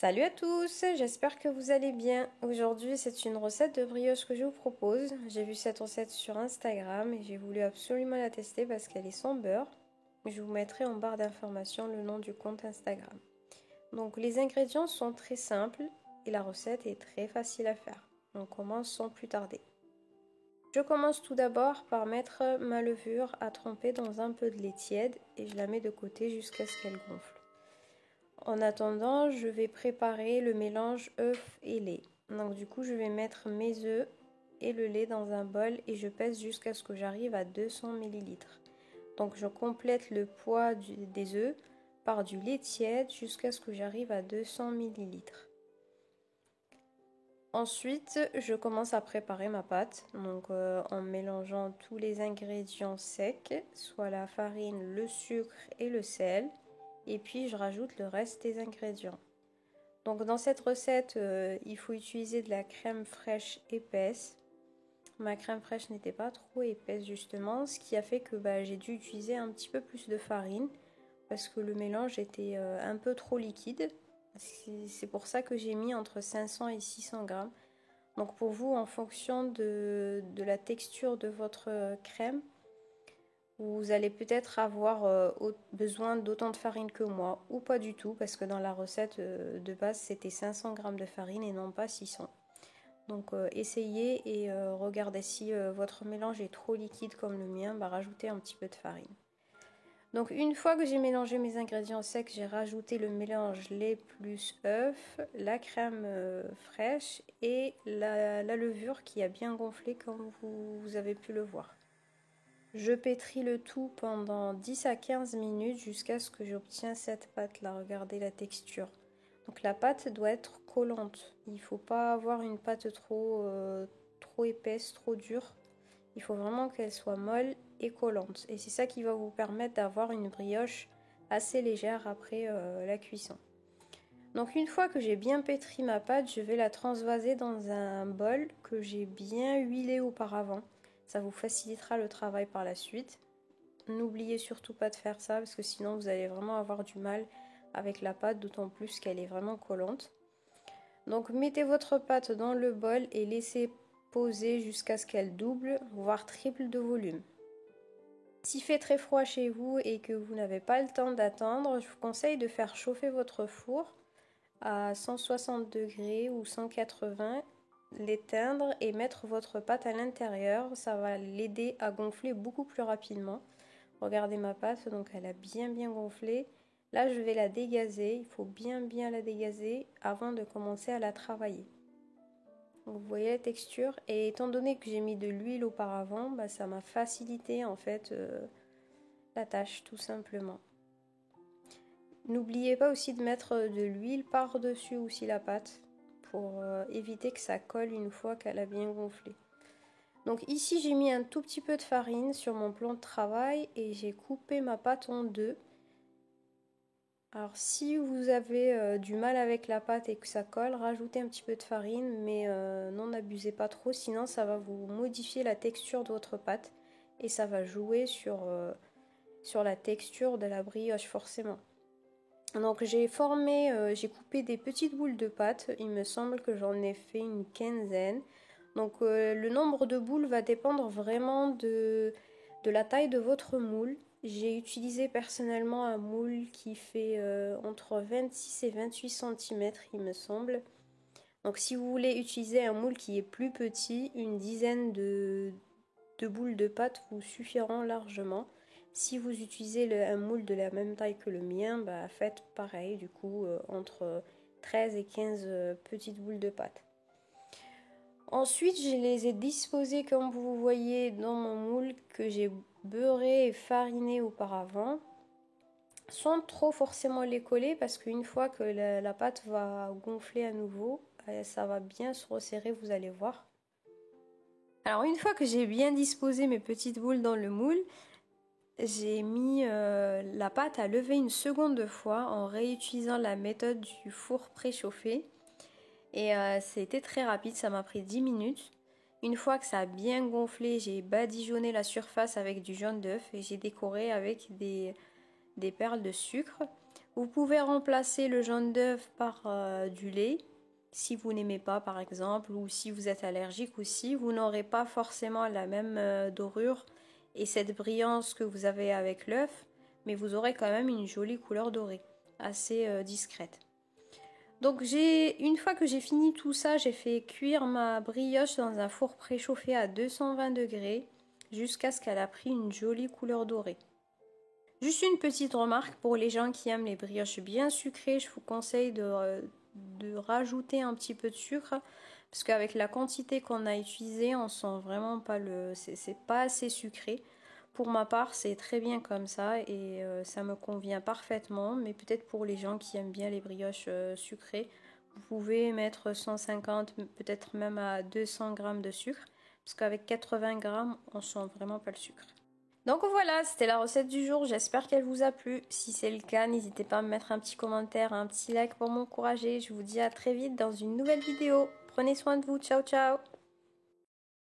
Salut à tous, j'espère que vous allez bien. Aujourd'hui, c'est une recette de brioche que je vous propose. J'ai vu cette recette sur Instagram et j'ai voulu absolument la tester parce qu'elle est sans beurre. Je vous mettrai en barre d'informations le nom du compte Instagram. Donc les ingrédients sont très simples et la recette est très facile à faire. On commence sans plus tarder. Je commence tout d'abord par mettre ma levure à tremper dans un peu de lait tiède et je la mets de côté jusqu'à ce qu'elle gonfle. En attendant, je vais préparer le mélange œuf et lait. Donc du coup, je vais mettre mes œufs et le lait dans un bol et je pèse jusqu'à ce que j'arrive à 200 ml. Donc je complète le poids des œufs par du lait tiède jusqu'à ce que j'arrive à 200 ml. Ensuite, je commence à préparer ma pâte, donc en mélangeant tous les ingrédients secs, soit la farine, le sucre et le sel. Et puis je rajoute le reste des ingrédients. Donc dans cette recette, il faut utiliser de la crème fraîche épaisse. Ma crème fraîche n'était pas trop épaisse justement, ce qui a fait que j'ai dû utiliser un petit peu plus de farine parce que le mélange était un peu trop liquide. C'est pour ça que j'ai mis entre 500 et 600 grammes. Donc pour vous, en fonction de la texture de votre crème, vous allez peut-être avoir besoin d'autant de farine que moi, ou pas du tout, parce que dans la recette de base, c'était 500 g de farine et non pas 600. Donc essayez et regardez si votre mélange est trop liquide comme le mien, rajoutez un petit peu de farine. Donc une fois que j'ai mélangé mes ingrédients secs, j'ai rajouté le mélange lait plus œuf, la crème fraîche et la levure qui a bien gonflé comme vous avez pu le voir. Je pétris le tout pendant 10 à 15 minutes jusqu'à ce que j'obtienne cette pâte là. Regardez la texture. Donc la pâte doit être collante. Il ne faut pas avoir une pâte trop épaisse, trop dure. Il faut vraiment qu'elle soit molle et collante. Et c'est ça qui va vous permettre d'avoir une brioche assez légère après la cuisson. Donc une fois que j'ai bien pétri ma pâte, je vais la transvaser dans un bol que j'ai bien huilé auparavant. Ça vous facilitera le travail par la suite. N'oubliez surtout pas de faire ça parce que sinon vous allez vraiment avoir du mal avec la pâte, d'autant plus qu'elle est vraiment collante. Donc mettez votre pâte dans le bol et laissez poser jusqu'à ce qu'elle double, voire triple de volume. S'il fait très froid chez vous et que vous n'avez pas le temps d'attendre, je vous conseille de faire chauffer votre four à 160 degrés ou 180, l'éteindre et mettre votre pâte à l'intérieur. Ça va l'aider à gonfler beaucoup plus rapidement. Regardez ma pâte, donc elle a bien gonflé. Là, je vais la dégazer. Il faut bien la dégazer avant de commencer à la travailler. Donc, vous voyez la texture. Et étant donné que j'ai mis de l'huile auparavant, ça m'a facilité en fait la tâche tout simplement. N'oubliez pas aussi de mettre de l'huile par-dessus aussi la pâte pour éviter que ça colle une fois qu'elle a bien gonflé. Donc ici j'ai mis un tout petit peu de farine sur mon plan de travail et j'ai coupé ma pâte en deux. Alors si vous avez du mal avec la pâte et que ça colle, rajoutez un petit peu de farine, mais non n'abusez pas trop, sinon ça va vous modifier la texture de votre pâte et ça va jouer sur la texture de la brioche forcément. Donc j'ai coupé des petites boules de pâte, il me semble que j'en ai fait une quinzaine. Donc le nombre de boules va dépendre vraiment de la taille de votre moule. J'ai utilisé personnellement un moule qui fait entre 26 et 28 cm il me semble. Donc si vous voulez utiliser un moule qui est plus petit, une dizaine de boules de pâte vous suffiront largement. Si vous utilisez un moule de la même taille que le mien, faites pareil, du coup entre 13 et 15 petites boules de pâte. Ensuite, je les ai disposées comme vous voyez dans mon moule que j'ai beurré et fariné auparavant, sans trop forcément les coller parce qu'une fois que la pâte va gonfler à nouveau, ça va bien se resserrer, vous allez voir. Alors une fois que j'ai bien disposé mes petites boules dans le moule, j'ai mis la pâte à lever une seconde fois en réutilisant la méthode du four préchauffé. Et c'était très rapide, ça m'a pris 10 minutes. Une fois que ça a bien gonflé, j'ai badigeonné la surface avec du jaune d'œuf et j'ai décoré avec des perles de sucre. Vous pouvez remplacer le jaune d'œuf par du lait, si vous n'aimez pas par exemple, ou si vous êtes allergique aussi. Vous n'aurez pas forcément la même dorure et cette brillance que vous avez avec l'œuf, mais vous aurez quand même une jolie couleur dorée, assez discrète. Donc une fois que j'ai fini tout ça, j'ai fait cuire ma brioche dans un four préchauffé à 220 degrés jusqu'à ce qu'elle a pris une jolie couleur dorée. Juste une petite remarque pour les gens qui aiment les brioches bien sucrées, je vous conseille de rajouter un petit peu de sucre parce qu'avec la quantité qu'on a utilisée, on sent vraiment pas c'est pas assez sucré. Pour ma part, c'est très bien comme ça et ça me convient parfaitement, mais peut-être pour les gens qui aiment bien les brioches sucrées, vous pouvez mettre 150, peut-être même à 200 g de sucre, parce qu'avec 80 g, on sent vraiment pas le sucre. Donc voilà, c'était la recette du jour, j'espère qu'elle vous a plu. Si c'est le cas, n'hésitez pas à me mettre un petit commentaire, un petit like pour m'encourager. Je vous dis à très vite dans une nouvelle vidéo. Prenez soin de vous, ciao ciao.